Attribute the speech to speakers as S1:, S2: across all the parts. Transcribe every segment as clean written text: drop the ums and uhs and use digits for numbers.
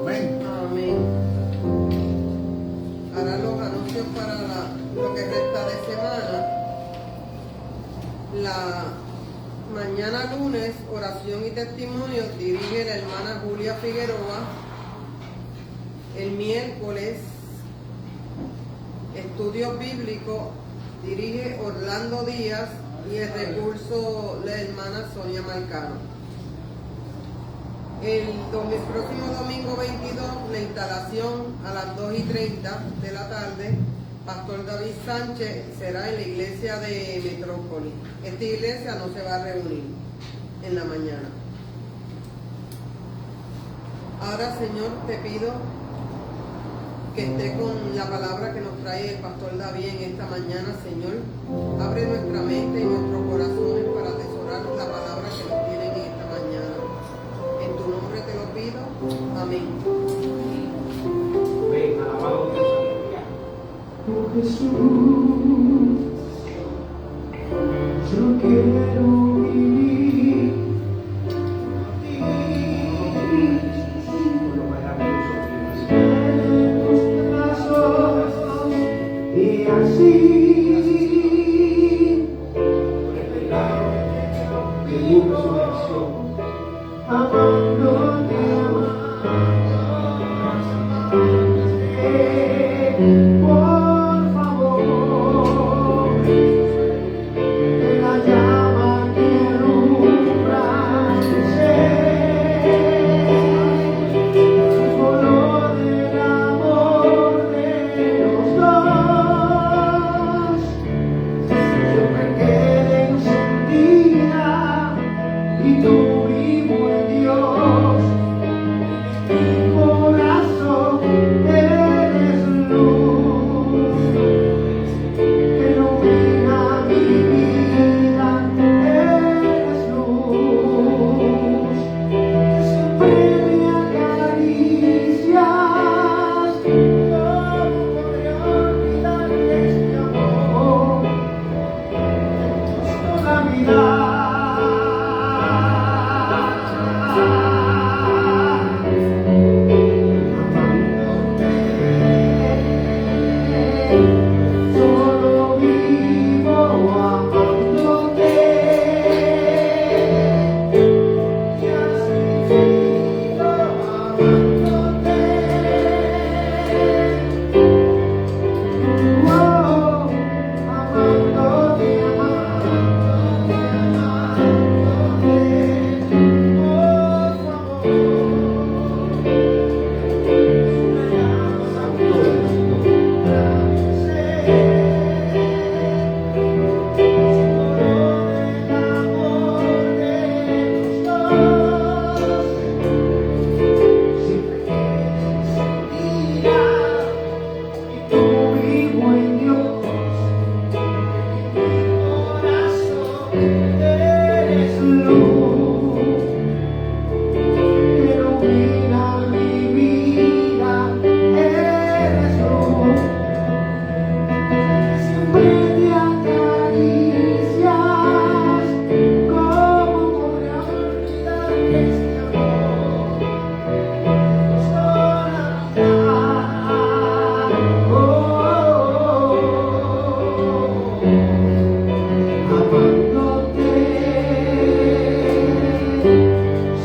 S1: Amén.
S2: Amén. Ahora los anuncios para lo que resta de semana. La mañana lunes, oración y testimonio, dirige la hermana Julia Figueroa. El miércoles, estudios bíblicos, dirige Orlando Díaz, y el recurso la hermana Sonia Marcano. El próximo domingo 22, la instalación a las 2:30 de la tarde, Pastor David Sánchez será en la iglesia de Metrópoli. Esta iglesia no se va a reunir en la mañana. Ahora, Señor, te pido que esté con la palabra que nos trae el Pastor David en esta mañana, Señor. Abre nuestra mente y nuestros corazones para atesorar la palabra que nos tiene en esta mañana. En tu nombre te lo pido. Amén.
S3: Ven, alabado Dios, aleluya.
S4: Oh Jesús, yo quiero vivir
S3: Por lo maravilloso que
S4: en tus brazos y así
S3: por el milagro de tu resurrección.
S4: amándote, por favor, que la llama que alumbra mi ser, el color del amor de los dos, yo me quedé encendida y tú vivo en Dios. Mi corazón eres luz que ilumina mi vida, eres luz que siempre me acaricias. ¿Cómo podré olvidar este amor? Te costó la vida.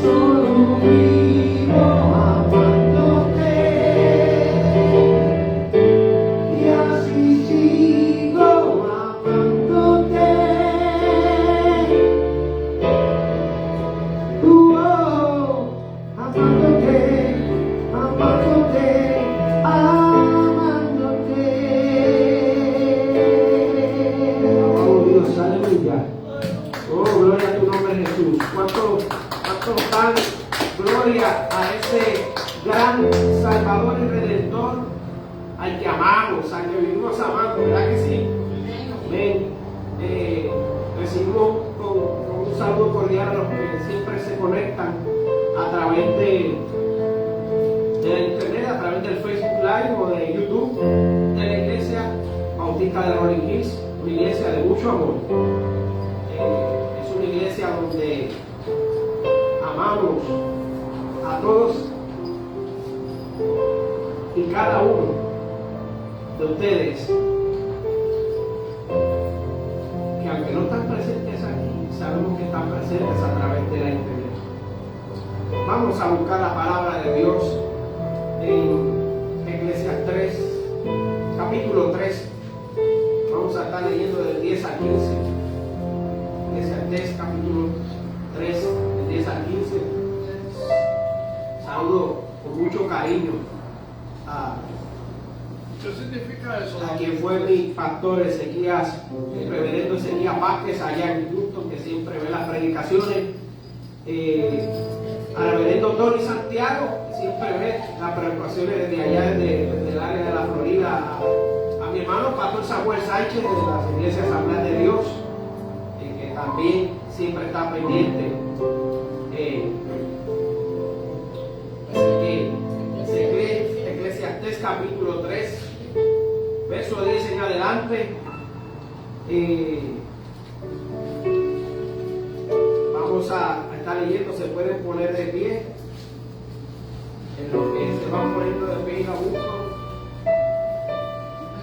S4: Solo vivo amándote, y así sigo amándote. Oh, amándote, amándote, alabado Dios, aleluya. Oh, gloria a tu nombre, Jesús. ¿Cuántos dan gloria a ese gran Salvador y Redentor al que amamos, al que vivimos amando? ¿Verdad que sí? Amén. Recibimos con un saludo cordial a los que siempre se conectan a través de la internet, a través del Facebook Live o de YouTube de la Iglesia Bautista de Rolling Hills, una iglesia de mucho amor. Es una iglesia donde amamos a todos y cada uno de ustedes, que aunque no están presentes aquí, sabemos que están presentes a través de la internet. Vamos a buscar la palabra de Dios en Eclesiastés 3, capítulo 3. Vamos a estar leyendo del 10 al 15. Eclesiastés capítulo 3, del 10 al 15. Saludo con mucho cariño
S3: ¿Qué significa eso?
S4: a quien fue mi pastor Ezequías, el reverendo Ezequías Vázquez, allá en Houston, que siempre ve las predicaciones. Al reverendo Tony Santiago, que siempre ve las predicaciones desde allá, desde el área de la Florida. A mi hermano pastor Samuel Sánchez, de las iglesias Asamblea de Dios, que también siempre está pendiente. Eclesiastés capítulo 3, verso 10 en adelante. Vamos a estar leyendo, se pueden poner de pie. En lo que se van poniendo de pie y la buscan.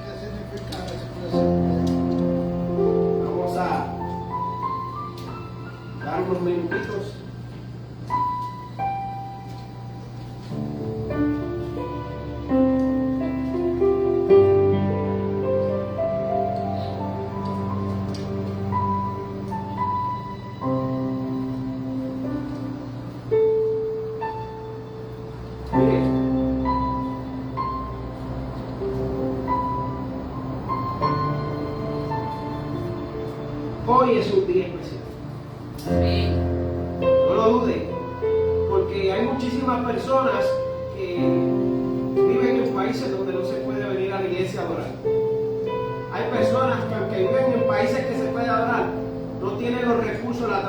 S3: ¿Qué significa eso?
S4: Vamos a dar unos minutitos. Hoy es un día especial. No lo dude, porque hay muchísimas personas que viven en países donde no se puede venir a la iglesia a adorar. Hay personas que aunque viven en países que se puede adorar, no tienen los recursos, la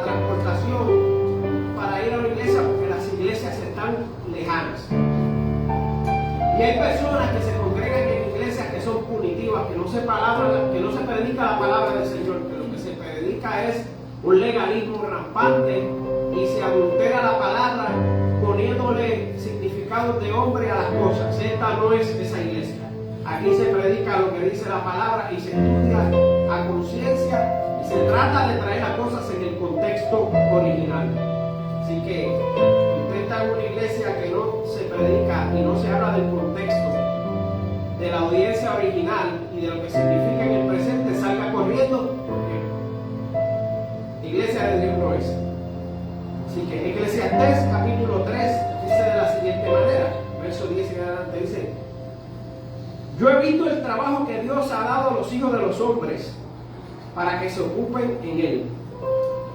S4: transportación para ir a la iglesia porque las iglesias están lejanas. Y hay personas que se congregan en iglesias que son punitivas, que no se predica la palabra del Señor, que lo que se predica es un legalismo rampante y se adultera la palabra poniéndole significados de hombre a las cosas. Esta no es esa iglesia. Aquí se predica lo que dice la palabra y se estudia a conciencia y se trata de traer las cosas en el contexto original. Así que usted está en una iglesia que no se predica y no se habla del contexto de la audiencia original y de lo que significa en el presente, salga corriendo, porque iglesia de Dios no es. Así que Eclesiastés capítulo 3 dice de la siguiente manera, verso 10 en adelante, dice: yo he visto el trabajo que Dios ha dado a los hijos de los hombres para que se ocupen en él.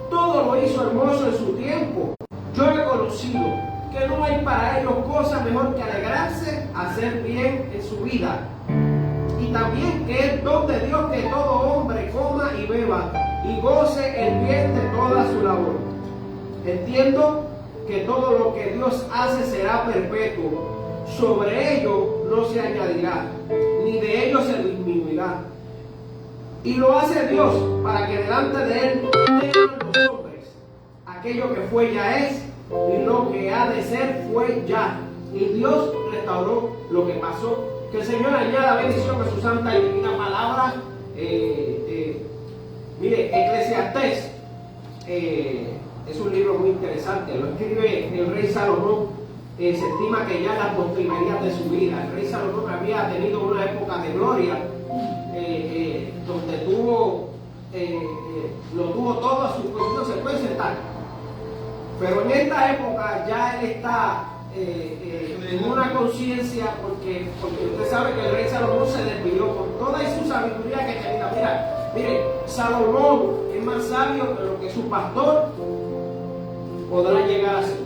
S4: Todo lo hizo hermoso en su tiempo. Yo he conocido que no hay para ellos cosa mejor que alegrarse, hacer bien en su vida. Y también que es don de Dios que todo hombre coma y beba y goce el bien de toda su labor. Entiendo que todo lo que Dios hace será perpetuo. Sobre ello no se añadirá, ni de ello se disminuirá. Y lo hace Dios para que delante de Él tengan los hombres aquello que fue ya es, y lo que ha de ser fue ya. Y Dios restauró lo que pasó. Que el Señor añada bendición a su santa y divina palabra. Mire, Eclesiastés es un libro muy interesante. Lo escribe el rey Salomón. Se estima que ya en las postrimerías de su vida, el rey Salomón había tenido una época de gloria, donde lo tuvo todo a su disposición. Se puede sentar. Pero en esta época ya él está en una conciencia, porque usted sabe que el rey Salomón se desvió con toda su sabiduría que tenía. Mire, Salomón es más sabio que lo que su pastor podrá llegar a ser.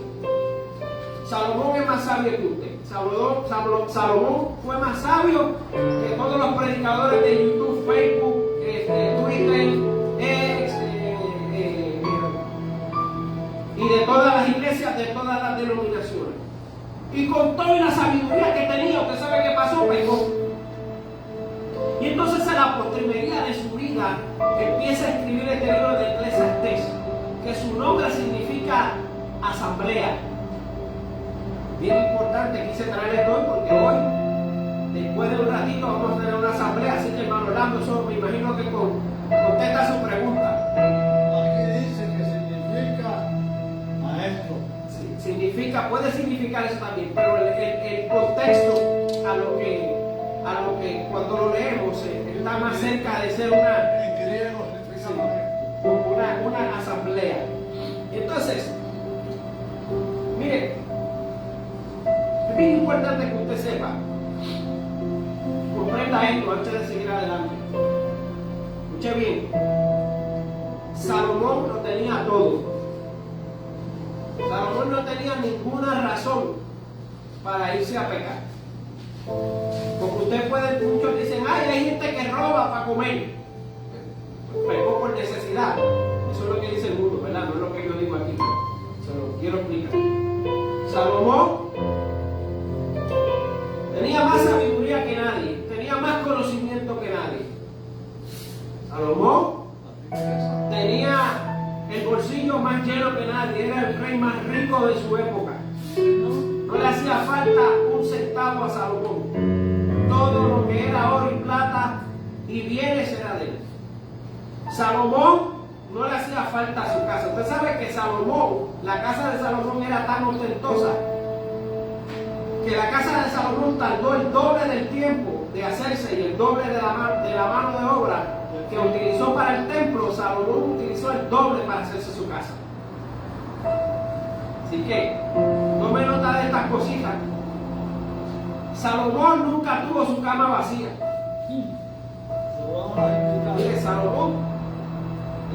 S4: Salomón es más sabio que usted. Salomón fue más sabio que todos los predicadores de YouTube, Facebook, Twitter, X, y de todas las iglesias, de todas las denominaciones. Y con toda la sabiduría que tenía, usted sabe qué pasó, pecó. Y entonces en la postrimería de su vida empieza a escribir este libro de Eclesiastés, que su nombre significa asamblea. bien importante, quise traerles hoy porque hoy, después de un ratito, vamos a tener una asamblea, así que hermano Orlando, eso me imagino que contesta su pregunta.
S3: Aquí dice que significa maestro.
S4: Significa, puede significar eso también, pero el contexto a lo que cuando lo leemos está más cerca de ser
S3: En griego significa maestro.
S4: una asamblea. Entonces, miren, es bien importante que usted sepa, comprenda esto antes de seguir adelante. Escuche bien, Salomón lo tenía todo. Salomón no tenía ninguna razón para irse a pecar. Porque usted puede, muchos dicen, ay, hay gente que roba para comer. Pecó por necesidad. Eso es lo que dice el mundo, ¿verdad? No es lo que yo digo aquí. Se lo quiero explicar. Salomón tenía más sabiduría que nadie, tenía más conocimiento que nadie. Salomón tenía el bolsillo más lleno que nadie, era el rey más rico de su época. No le hacía falta un centavo a Salomón. Todo lo que era oro y plata y bienes era de él. Salomón no le hacía falta a su casa. Usted sabe que Salomón, la casa de Salomón era tan ostentosa que la casa de Salomón tardó el doble del tiempo de hacerse y el doble de la mano de obra que utilizó para el templo. Salomón utilizó el doble para hacerse su casa. Así que tome nota de estas cositas. Salomón nunca tuvo su cama vacía.
S3: Se lo vamos a explicar.
S4: Mire, Salomón,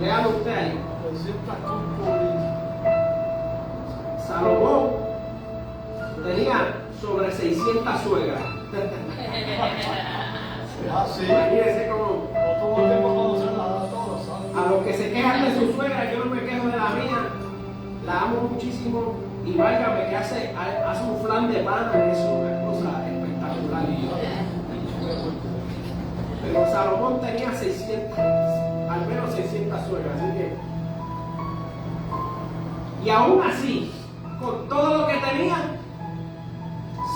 S4: léalo usted ahí.
S3: 300 concubinas.
S4: Salomón tenía sobre 600 suegras.
S3: Ah, sí.
S4: Imagínense cómo.
S3: No tuvo tiempo de conocerlas a todas, ¿sabes?
S4: A los que se quejan de su suegra, yo no me quejo de la mía, la amo muchísimo y válgame que hace un flan de pan, es una cosa espectacular. Pero Salomón tenía 600, al menos 600 suegras, así que. Y aún así, con todo lo que tenía,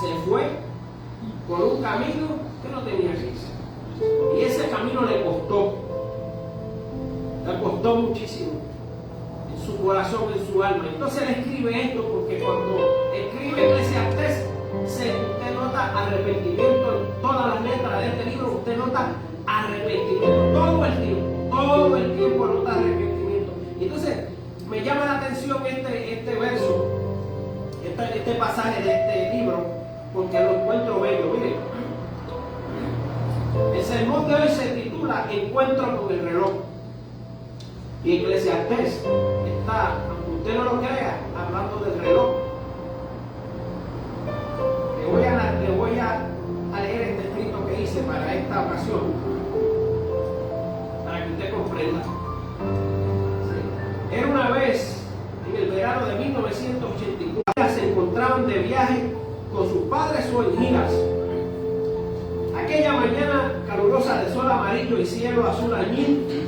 S4: se fue por un camino que no tenía que irse. Y ese camino le costó muchísimo en su corazón, en su alma. Entonces él escribe esto porque cuando escribe Eclesiastés, usted nota arrepentimiento en todas las letras de este libro, usted nota arrepentimiento todo el tiempo nota arrepentimiento. Y entonces me llama la atención este verso, este pasaje de este libro, porque lo encuentro bello. Miren, el sermón de hoy se titula Encuentro con el reloj. Y Eclesiastés está, aunque usted no lo crea, hablando del reloj. Le voy a leer este escrito que hice para esta ocasión, para que usted comprenda. Era una vez, en el verano de 1984, se encontraban de viaje con sus padres o en giras. Aquella mañana calurosa de sol amarillo y cielo azul añil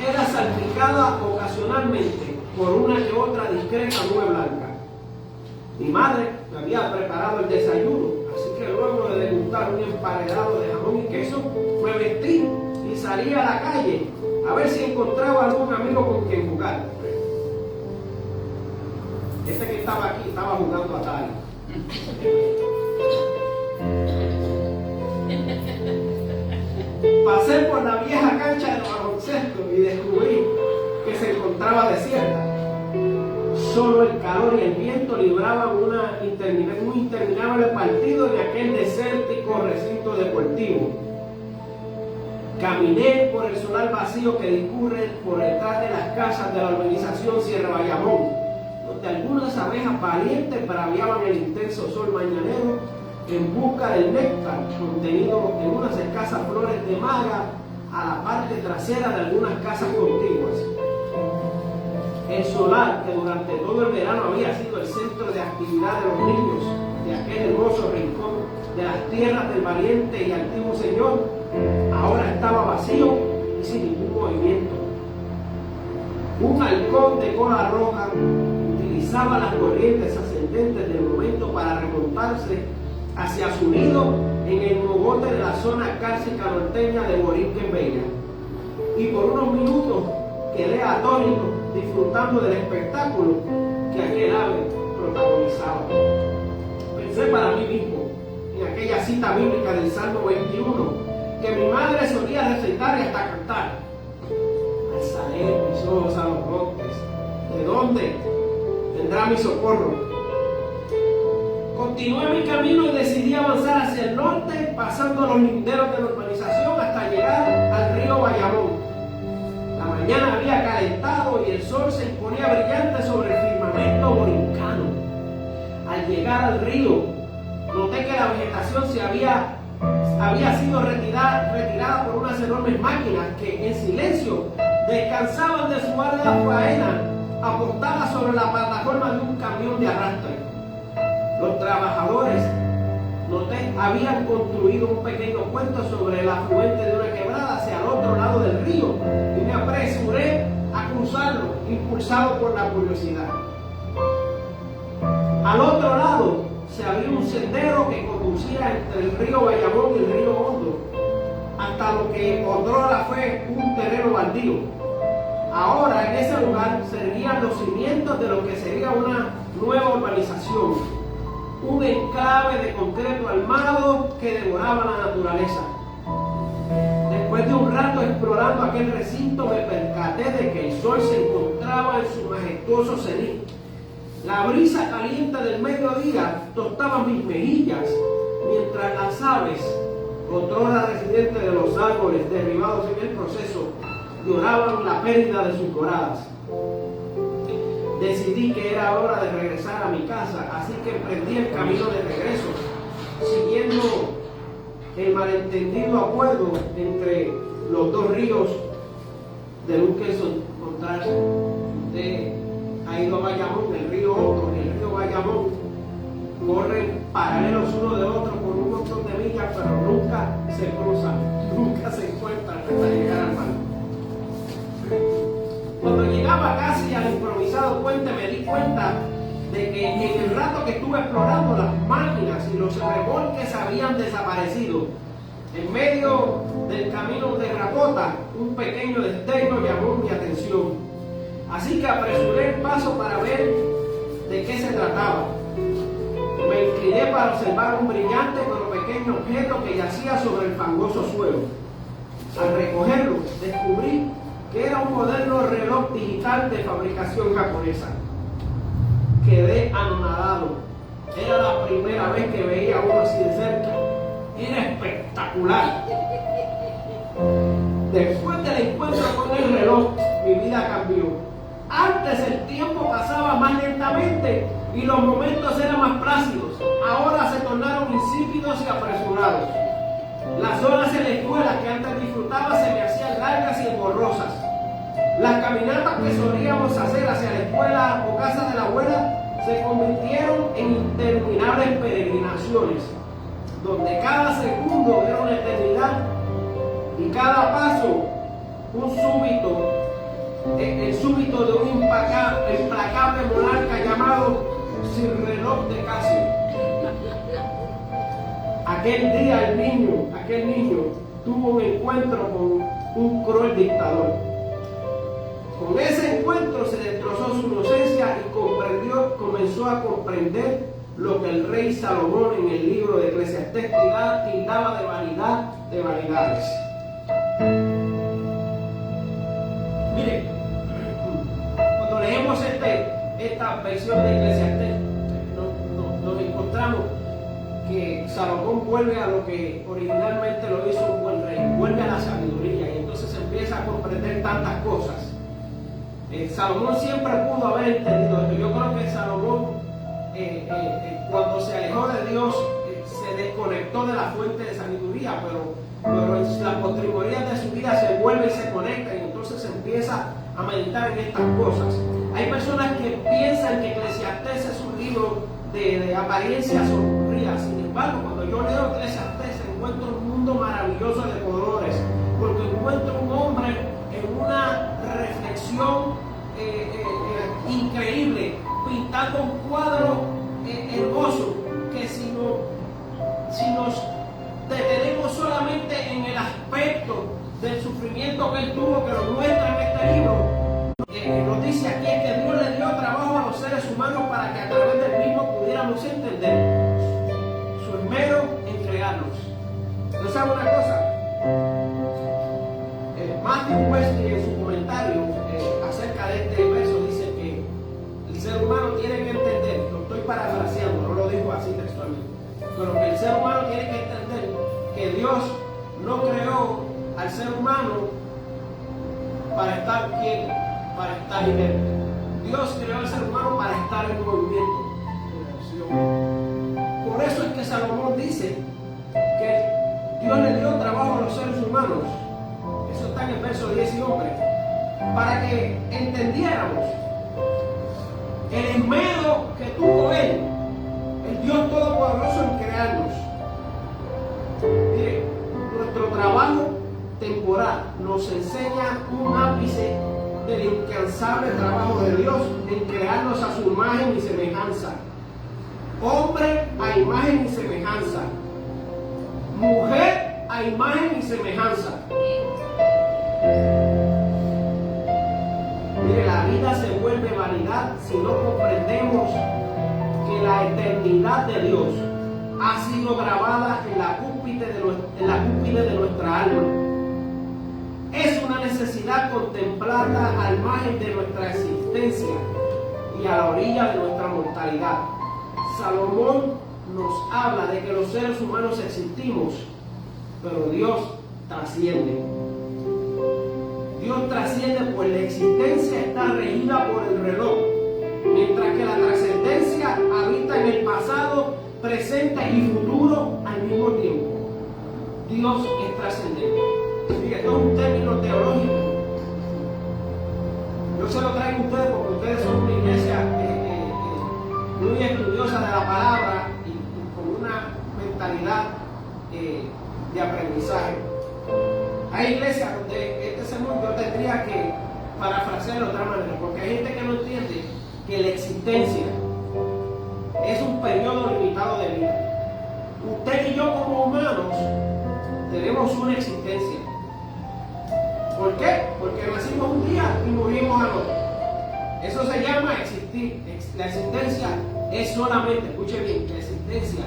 S4: era salpicada ocasionalmente por una que otra discreta nube blanca. Mi madre me había preparado el desayuno, así que luego de degustar un emparedado de jamón y queso, me vestí y salí a la calle a ver si encontraba algún amigo con quien jugar. Este que estaba aquí estaba jugando a Atari. Pasé por la vieja cancha de baloncesto y descubrí que se encontraba desierta. Solo el calor y el viento libraban un interminable partido en aquel desértico recinto deportivo. Caminé por el solar vacío que discurre por detrás de las casas de la urbanización Sierra Bayamón, donde algunas abejas valientes braviaban el intenso sol mañanero en busca del néctar contenido en unas escasas flores de maga a la parte trasera de algunas casas contiguas. El solar, que durante todo el verano había sido el centro de actividad de los niños de aquel hermoso rincón de las tierras del valiente y antiguo señor, ahora estaba vacío y sin ningún movimiento. Un halcón de cola roja, utilizando utilizaba las corrientes ascendentes del momento para remontarse hacia su nido en el mogote de la zona cárcica norteña de Borinquen Bella. Y por unos minutos quedé atónito disfrutando del espectáculo que aquel ave protagonizaba. Pensé para mí mismo en aquella cita bíblica del Salmo 21 que mi madre solía recitar y hasta cantar. Alzaré mis ojos a los montes, ¿de dónde vendrá mi socorro? Continué mi camino y decidí avanzar hacia el norte, pasando los linderos de la urbanización hasta llegar al río Bayamón. La mañana había calentado y el sol se imponía brillante sobre el firmamento borincano. Al llegar al río, noté que la vegetación había sido retirada por unas enormes máquinas que en silencio descansaban de su ardua faena apostadas sobre la plataforma de un camión de arrastre. Los trabajadores, noté, habían construido un pequeño puente sobre el afluente de una quebrada hacia el otro lado del río y me apresuré a cruzarlo, impulsado por la curiosidad. Al otro lado se abrió un sendero que conducía entre el río Bayamón y el río Hondo, hasta lo que otrora fue un terreno baldío. Ahora en ese lugar se erguían los cimientos de lo que sería una nueva urbanización, un enclave de concreto armado que devoraba la naturaleza. Después de un rato explorando aquel recinto me percaté de que el sol se encontraba en su majestuoso cenit. La brisa caliente del mediodía tostaba mis mejillas, mientras las aves, otrora residentes de los árboles derribados en el proceso, lloraban la pérdida de sus moradas. Decidí que era hora de regresar a mi casa, así que emprendí el camino de regreso, siguiendo el malentendido acuerdo entre los dos ríos de Luckerson Contrario. Usted ha ido a Bayamón, el río Hondo y el río Bayamón corren paralelos uno de otro por un montón de millas, pero nunca se cruzan, nunca se encuentran hasta llegar al mar. Cuando llegaba casi al improvisado puente me di cuenta de que en el rato que estuve explorando las máquinas y los remolques habían desaparecido. En medio del camino de Rapota, un pequeño destello llamó mi atención. Así que apresuré el paso para ver de qué se trataba. Me incliné para observar un brillante pero pequeño objeto que yacía sobre el fangoso suelo. Al recogerlo, descubrí que era un moderno reloj digital de fabricación japonesa. Quedé anonadado. Era la primera vez que veía uno así de cerca. Era espectacular. Después del encuentro con el reloj, mi vida cambió. Antes el tiempo pasaba más lentamente y los momentos eran más plácidos. Ahora se tornaron insípidos y apresurados. Las horas en la escuela que antes disfrutaba se me hacían largas y engorrosas. Las caminatas que solíamos hacer hacia la escuela o casa de la abuela se convirtieron en interminables peregrinaciones, donde cada segundo era una eternidad y cada paso un súbito, el súbito de un implacable monarca llamado Sin Reloj de Casio. Aquel día aquel niño tuvo un encuentro con un cruel dictador. Con ese encuentro se destrozó su inocencia y comenzó a comprender lo que el rey Salomón en el libro de Eclesiastés tildaba de vanidad de vanidades. Mire, cuando leemos esta versión de Eclesiastés, nos encontramos que Salomón vuelve a lo que originalmente lo hizo un buen rey, vuelve a la sabiduría y entonces empieza a comprender tantas cosas. Salomón siempre pudo haber entendido esto. Yo creo que Salomón, cuando se alejó de Dios, se desconectó de la fuente de sabiduría, pero en las postrimerías de su vida se vuelve y se conecta y entonces empieza a meditar en estas cosas. Hay personas que piensan que Eclesiastés es un libro de apariencia sombría. Sin embargo, cuando yo leo Eclesiastés encuentro un mundo maravilloso de colores, porque encuentro un hombre en una reflexión increíble, pintando que él tuvo, que lo muestra en este libro, nos dice aquí es que Dios le dio trabajo a los seres humanos para que a través del mismo pudiéramos entender su esmero en crearnos. ¿No sabe una cosa? Matthew Wesley en su comentario acerca de este verso dice que el ser humano tiene que entender, lo estoy parafraseando, no lo digo así textualmente, pero que el ser humano tiene que entender que Dios no creó al ser humano para estar quieto, para estar inerte. Dios creó al ser humano para estar en movimiento. Por eso es que Salomón dice que Dios le dio trabajo a los seres humanos. Eso está en el verso 10 y 11, para que entendiéramos el esmero que tuvo Él, el Dios Todopoderoso, en crearnos. Mire, nuestro trabajo temporal nos enseña un ápice del incansable trabajo de Dios en crearnos a su imagen y semejanza. Hombre a imagen y semejanza. Mujer a imagen y semejanza. Mire, la vida se vuelve vanidad si no comprendemos que la eternidad de Dios ha sido grabada en la cúspide de nuestra alma. Es una necesidad contemplarla al margen de nuestra existencia y a la orilla de nuestra mortalidad. Salomón nos habla de que los seres humanos existimos, pero Dios trasciende. Dios trasciende, pues la existencia está regida por el reloj, mientras que la trascendencia habita en el pasado, presente y futuro al mismo tiempo. Dios es trascendente. Fíjate, esto es un término teológico. Yo se lo traigo a ustedes porque ustedes son una iglesia muy estudiosa de la palabra y con una mentalidad de aprendizaje. Hay iglesias donde este sermón yo tendría que parafrasearlo de otra manera, porque hay gente que no entiende que la existencia es un periodo limitado de vida. Usted y yo como humanos tenemos una existencia. ¿Por qué? Porque nacimos un día y morimos al otro. Eso se llama existir. La existencia es solamente, escuche bien, la existencia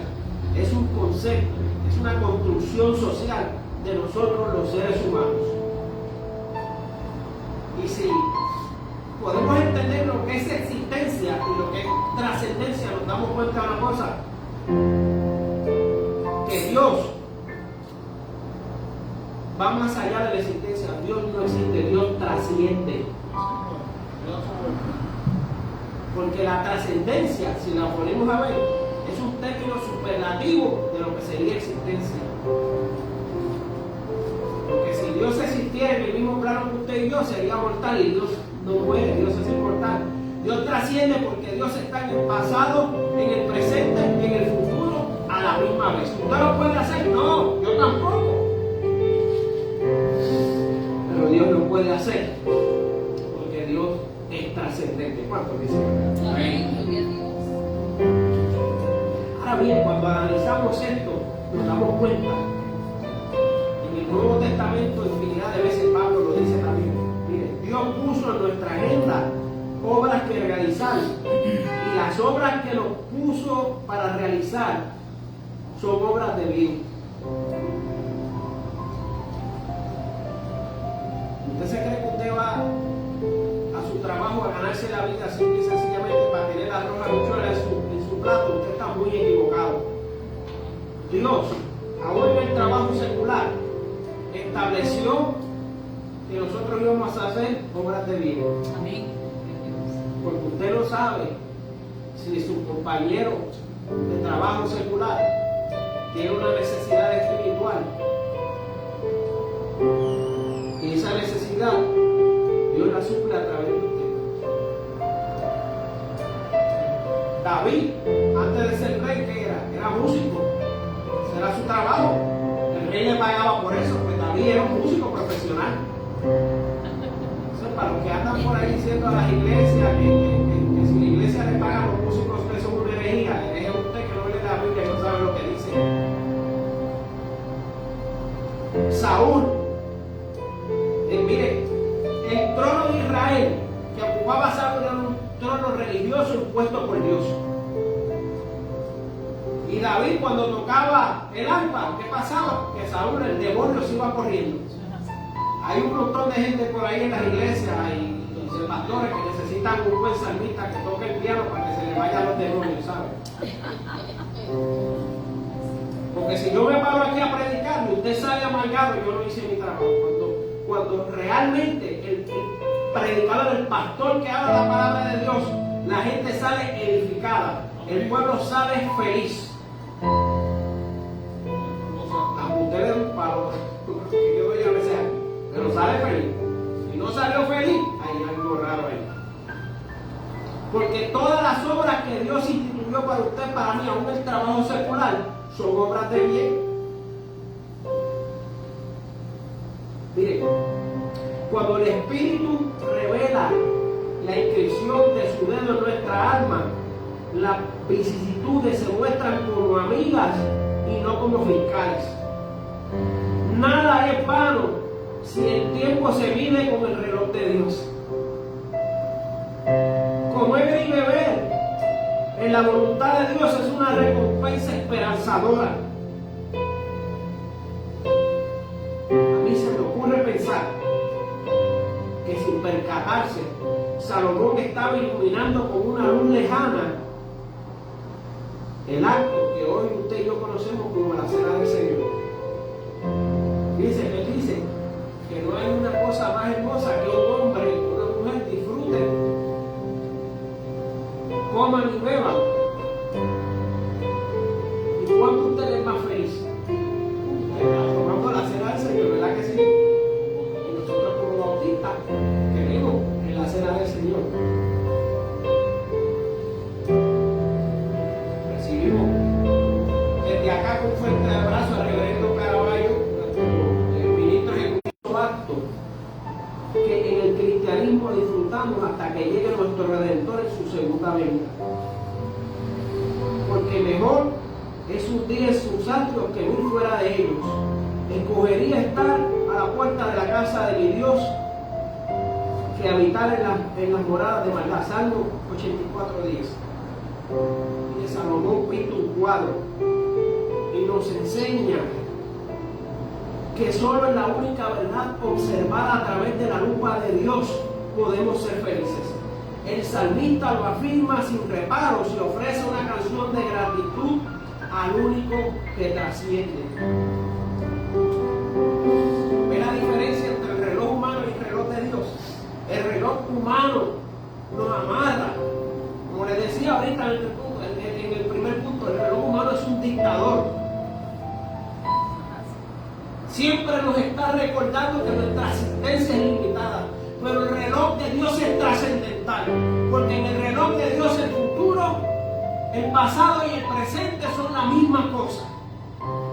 S4: es un concepto, es una construcción social de nosotros los seres humanos. Y si podemos entender lo que es existencia y lo que es trascendencia, nos damos cuenta de una cosa, que Dios va más allá de la existencia. Dios no existe, Dios trasciende. Porque la trascendencia, si la ponemos a ver, es un término superlativo de lo que sería existencia. Porque si Dios existiera en el mismo plano que usted y yo, sería mortal, y Dios no muere, Dios es inmortal. Dios trasciende porque Dios está en el pasado, en el presente y en el futuro a la misma vez. ¿Usted lo puede hacer? No, yo tampoco. Pero Dios lo puede hacer porque Dios es trascendente. ¿Cuánto dice? Ahora bien, cuando analizamos esto, nos damos cuenta. En el Nuevo Testamento, infinidad de veces Pablo lo dice también. Mire, Dios puso en nuestra agenda obras que realizar, y las obras que nos puso para realizar son obras de bien. ¿Usted se cree que usted va a su trabajo a ganarse la vida simple y sencillamente para tener la roja habichuela en su plato? Usted está muy equivocado. Dios, aún en el trabajo secular, estableció que nosotros íbamos a hacer obras de bien.
S1: Amén.
S4: Porque usted no sabe si su compañero de trabajo secular tiene una necesidad espiritual. Y esa necesidad Dios la suple a través de usted. David, antes de ser rey, ¿qué era? Era músico. Ese era su trabajo. El rey le pagaba por eso, pues David era un músico profesional. Entonces, para los que andan por ahí diciendo a las iglesias que si la iglesia le paga a los músicos, eso es una herejía. Es usted que no lee la Biblia y no sabe lo que dice. Saúl, mire, puesto por Dios. Y David, cuando tocaba el arpa, ¿qué pasaba? Que Saúl, el demonio, se iba corriendo. Hay un montón de gente por ahí en las iglesias y pastores que necesitan un buen salmista que toque el piano para que se le vayan los demonios, ¿sabes? Porque si yo me paro aquí a predicar y usted sale amargado, yo no hice mi trabajo. Cuando realmente el predicador, el pastor que habla la palabra de Dios, la gente sale edificada, el pueblo sale feliz. Aunque usted le dé un palo, que yo doy a veces, pero sale feliz. Si no salió feliz, hay algo raro ahí. Porque todas las obras que Dios instituyó para usted, para mí, aún el trabajo secular, son obras de bien. Mire, cuando el Espíritu revela la inscripción de su dedo en nuestra alma, las vicisitudes se muestran como amigas y no como fiscales. Nada es vano si el tiempo se vive con el reloj de Dios. Comer y beber en la voluntad de Dios es una recompensa esperanzadora. A mí se me ocurre pensar que sin percatarse, Salomón estaba iluminando con una luz lejana el acto que hoy usted y yo conocemos como la cena del Señor. Él dice que no hay una cosa más hermosa que un hombre y una mujer disfruten, coman y beban. ¿Y cuánto usted es más feliz? Tomando la cena del Señor, ¿verdad que sí? Y nosotros como bautistas queremos en la cena del Señor. Recibimos desde acá con fuerte abrazo al reverendo Caraballo, nuestro ministro ejecutivo acto que en el cristianismo disfrutamos hasta que llegue nuestro Redentor en su segunda venida. Porque mejor es un día en sus atrios que 1000 fuera de ellos. Escogería estar a la puerta de la casa de mi Dios que habitar en las moradas de maldad. Salmo 84:10. Y de Salomón pinta un cuadro y nos enseña que solo en la única verdad observada a través de la lupa de Dios podemos ser felices. El salmista lo afirma sin reparos y ofrece una canción de gratitud al único que trasciende. ¿Ve la diferencia entre el reloj humano y el reloj de Dios? El reloj humano nos amarra. Como les decía ahorita en el primer punto, el reloj humano es un dictador. Siempre nos está recordando que nuestra asistencia es limitada, pero el reloj de Dios es trascendental, porque en el reloj de Dios el futuro, el pasado y el presente son la misma cosa.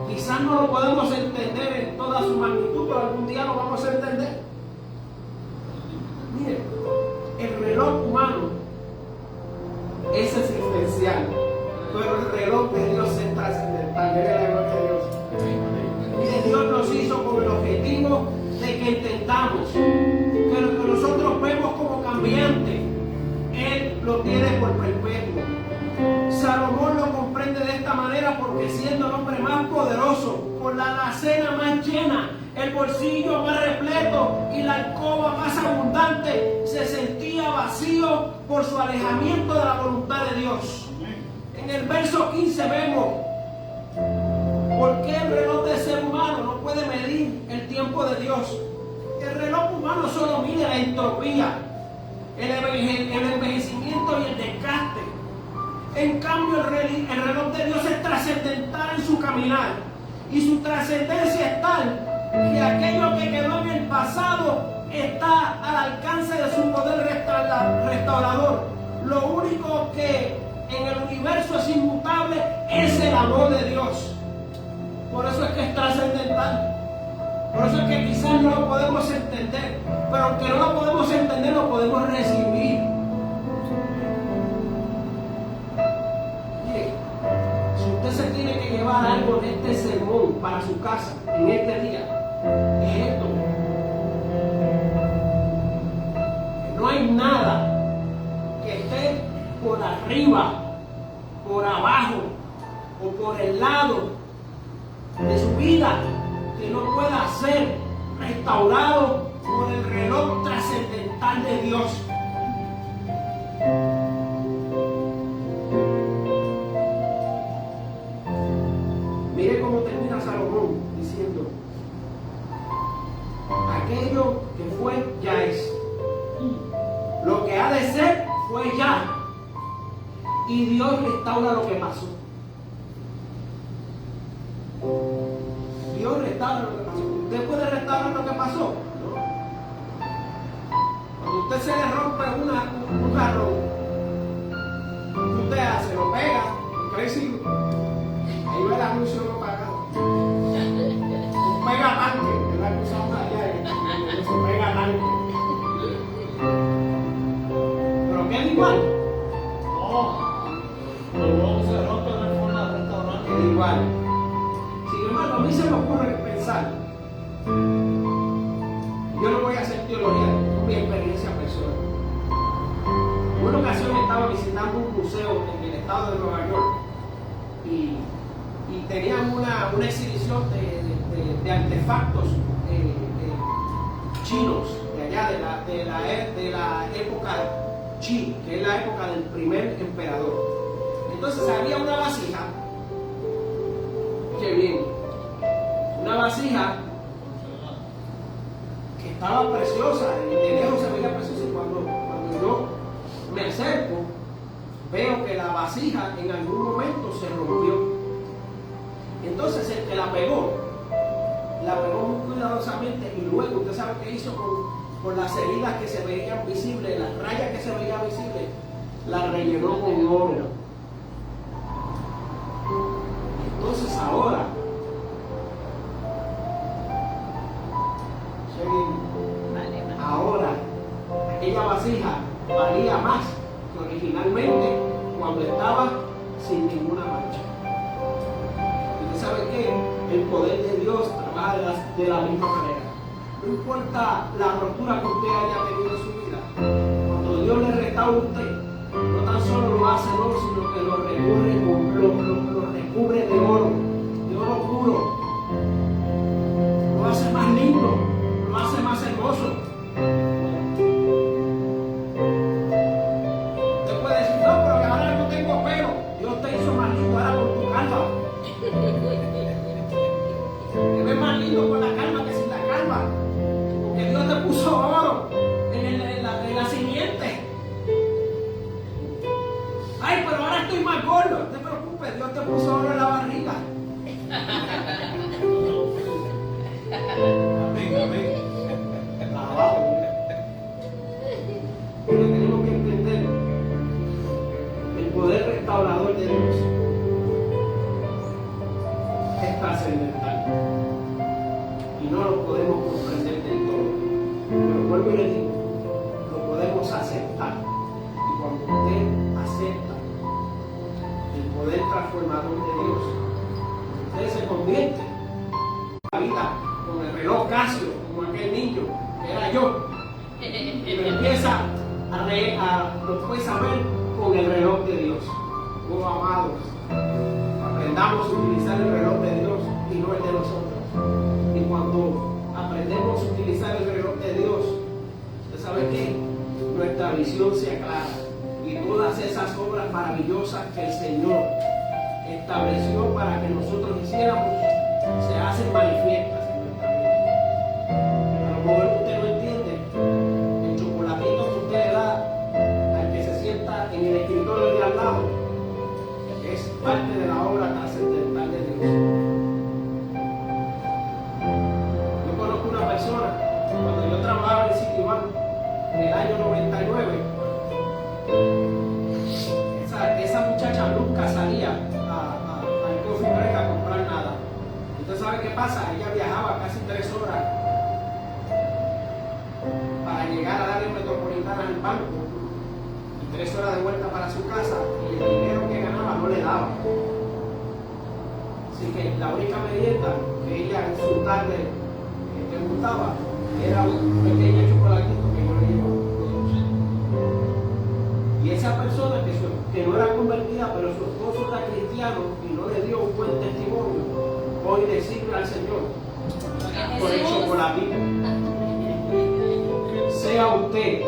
S4: Quizás no lo podemos entender en toda su magnitud, pero algún día lo vamos a entender. Mire, el reloj humano es existencial, pero el reloj de Dios es trascendental. Mire la gloria de Dios. Y Dios nos hizo con el objetivo de que entendamos que lo que nosotros vemos como cambiante, Él lo tiene por perpetuo. Salomón lo comprende de esta manera porque siendo el hombre más poderoso, con la alacena más llena, el bolsillo más repleto y la alcoba más abundante, se sentía vacío por su alejamiento de la voluntad de Dios. En el verso 15 vemos por qué el reloj del ser humano no puede medir el tiempo de Dios. El reloj humano solo mide la entropía, el envejecimiento y el desgaste. En cambio, el reloj de Dios es trascendental en su caminar, y su trascendencia es tal que aquello que quedó en el pasado está al alcance de su poder restaurador. Lo único que en el universo es inmutable es el amor de Dios. Por eso es que es trascendental. Por eso es que quizás no lo podemos entender, pero aunque no lo podemos entender, lo podemos recibir. Mire, si usted se tiene que llevar algo de este sermón para su casa en este día, es esto: no hay nada que esté por arriba, por abajo o por el lado de su vida que no pueda ser restaurado por el reloj trascendental de Dios. Mire cómo termina Salomón diciendo: aquello que fue ya es, lo que ha de ser fue ya, y Dios restaura lo que pasó. Dios restaura lo que pasó. ¿Usted puede restaurar lo que pasó? No. Cuando usted se le rompe un carro, ¿qué usted hace? Lo pega, lo crece. Ahí va el anuncio no pagado. Un pega tanque, que es la que usamos allá, se pega tanque. Pero ¿qué es igual?
S3: No se rompe en el forno del restaurante.
S4: Es igual. Sin embargo, a mí se me ocurre pensar, yo no voy a hacer teología, es mi experiencia personal. En una ocasión estaba visitando un museo en el estado de Nueva York y tenían una exhibición de artefactos chinos de allá, de la época Qi, que es la época del primer emperador. Entonces había una vasija, que bien, una vasija que estaba preciosa, de lejos se veía preciosa, y cuando yo me acerco, veo que la vasija en algún momento se rompió. Entonces el que la pegó muy cuidadosamente, y luego usted sabe qué hizo con las heridas que se veían visibles, las rayas que se veían visibles, la rellenó con oro. Entonces ahora, aquella vasija valía más que originalmente cuando estaba sin ninguna mancha. ¿Y usted sabe qué? El poder de Dios trabaja de la misma manera. No importa la rotura que usted haya tenido en su vida, cuando Dios le restaura a usted, no tan solo lo hace oro, sino que lo recubre de oro puro. Lo hace más lindo, lo hace más hermoso. Usted puede decir, no, pero que ahora no tengo pelo. Dios te hizo más lindo ahora con tu calva. Te ves más lindo con la calva que sin la calva. Porque Dios te puso oro en la simiente. Ay, pero ahora estoy más gordo. No te preocupes, Dios te puso oro en la barriga.
S3: Amén.
S4: Abajo. Porque tenemos que entender el poder restaurador de Dios es trascendental y no lo podemos comprender del todo. Pero vuelvo y le digo, lo podemos aceptar. Y cuando usted acepta el poder transformador de Dios, usted se convierte en la vida con el reloj Casio, como aquel niño que era yo, y me empieza lo puedes saber con el reloj de Dios. Oh, amados, aprendamos a utilizar el reloj de Dios y no el de nosotros. Y cuando aprendemos a utilizar el reloj de Dios, ¿usted sabe qué? Nuestra visión se aclara y todas esas obras maravillosas que el Señor estableció para que nosotros hiciéramos se hacen manifiestas en nuestra vida. A lo mejor usted no entiende el chocolatito que usted le da al que se sienta en el escritorio de al lado es parte de la obra trascendental de Dios. Yo conozco una persona, cuando yo trabajaba en Citibank en el año 99, esa muchacha nunca salía al coffee break a comprar nada. ¿Usted sabe qué pasa? Ella viajaba casi 3 horas para llegar a la área metropolitana del banco y 3 horas de vuelta para su casa, y el dinero que ganaba no le daba. Así que la única merienda que ella en su tarde le gustaba era un pequeño chocolatito que yo le llevaba. Y esa persona que no era convertida, pero su esposo era cristiano y no le dio un buen testimonio, hoy le sirve al Señor por el chocolatito. Sea usted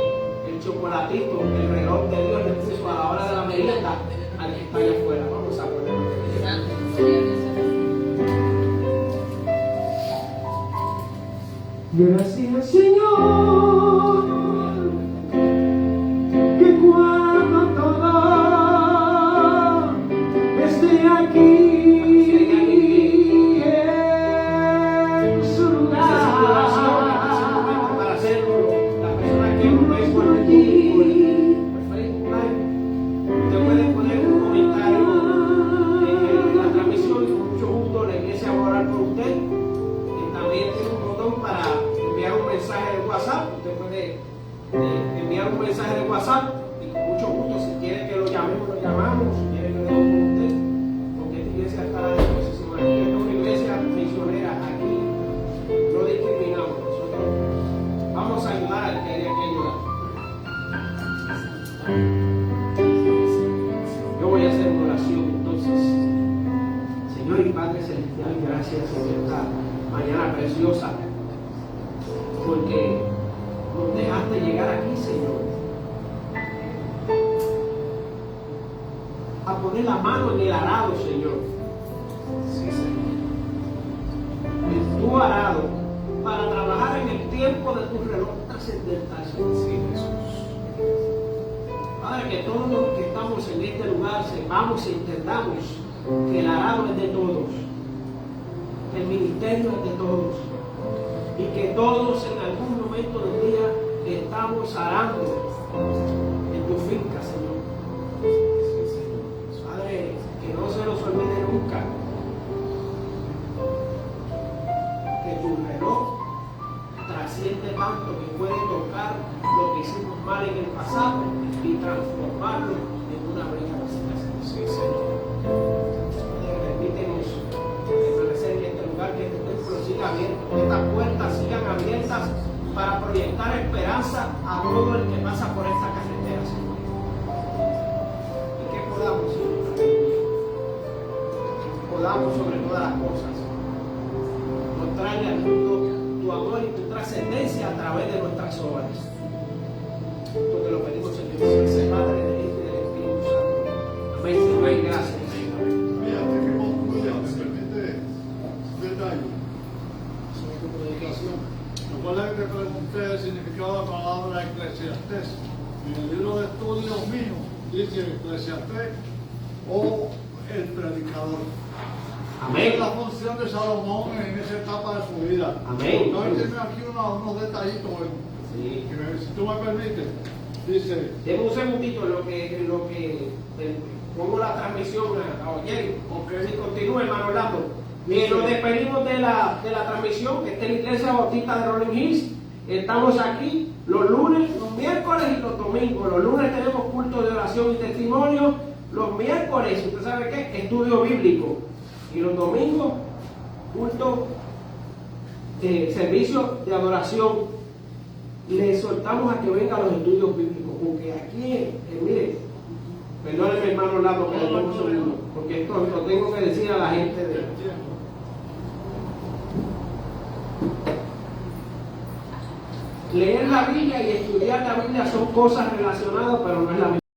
S4: el chocolatito, el reloj de Dios le puso a la hora de la merienda al que está allá afuera. Vamos a ponerlo. Gracias, Señor, que cuando todo esté aquí en su lugar, para hacerlo, la persona que no es por aquí, por Facebook Live, usted puede poner un comentario en la transmisión y con mucho gusto la iglesia va a orar por usted. También tiene un botón para enviar un mensaje de WhatsApp. Usted puede enviar un mensaje de WhatsApp y con mucho gusto, si quiere que lo llamemos, lo llamamos. Si quiere que lo demos con usted, porque esta iglesia está a la disposición. Aquí es una iglesia misionera. Aquí no discriminamos. Nosotros vamos a ayudar al que haya que ayudar. Yo voy a hacer una oración entonces. Señor y Padre Celestial, gracias por esta mañana preciosa, porque nos dejaste llegar aquí, Señor, a poner la mano en el arado, Señor. Sí, Señor. En tu arado, para trabajar en el tiempo de tu reloj trascendental, Señor. Sí, Jesús. Padre, que todos los que estamos en este lugar sepamos y entendamos que el arado es de todos, el ministerio es de todos, y que todos en algún momento del día estamos arando en tu finca, Señor. Padre, que no se nos olvide nunca que tu reloj trasciende tanto que puede tocar lo que hicimos mal en el pasado y transformarlo en una bella presentación. Sí, Señor. Permítenos permanecer en este lugar, que este templo siga abierto, que estas puertas sigan abiertas para proyectar esperanza a todo el que pasa por esta carretera, Señor. Y que podamos, Señor, podamos sobre todas las cosas mostrarle al mundo tu amor y tu trascendencia a través de nuestras obras. Esto te lo pedimos en el nombre del Padre, del Hijo y del Espíritu Santo. Amén, Señor, y gracias.
S3: Recuerda que te pregunté el significado de la palabra Eclesiastés. En el libro de estudios mío dice Eclesiastés o el predicador.
S2: Amén.
S3: Es la función de Salomón en esa etapa de su vida.
S2: Amén.
S3: Entonces tiene aquí unos detallitos.
S2: Sí.
S3: Si tú me permites, dice.
S4: Deme un segundito en lo que pongo la transmisión a Oyer.
S3: Ok.
S4: Si continúa, hermano Orlando. Nos despedimos de la transmisión, que está en la Iglesia Bautista de Rolling Hills. Estamos aquí los lunes, los miércoles y los domingos. Los lunes tenemos culto de oración y testimonio. Los miércoles, ¿usted sabe qué? Estudio bíblico. Y los domingos, culto, servicio de adoración. Les soltamos a que vengan los estudios bíblicos, porque aquí, mire, perdónenme, hermano Orlando, que le tomo un segundo, porque esto lo tengo que decir a la gente de... Leer la Biblia y estudiar la Biblia son cosas relacionadas, pero no es la misma.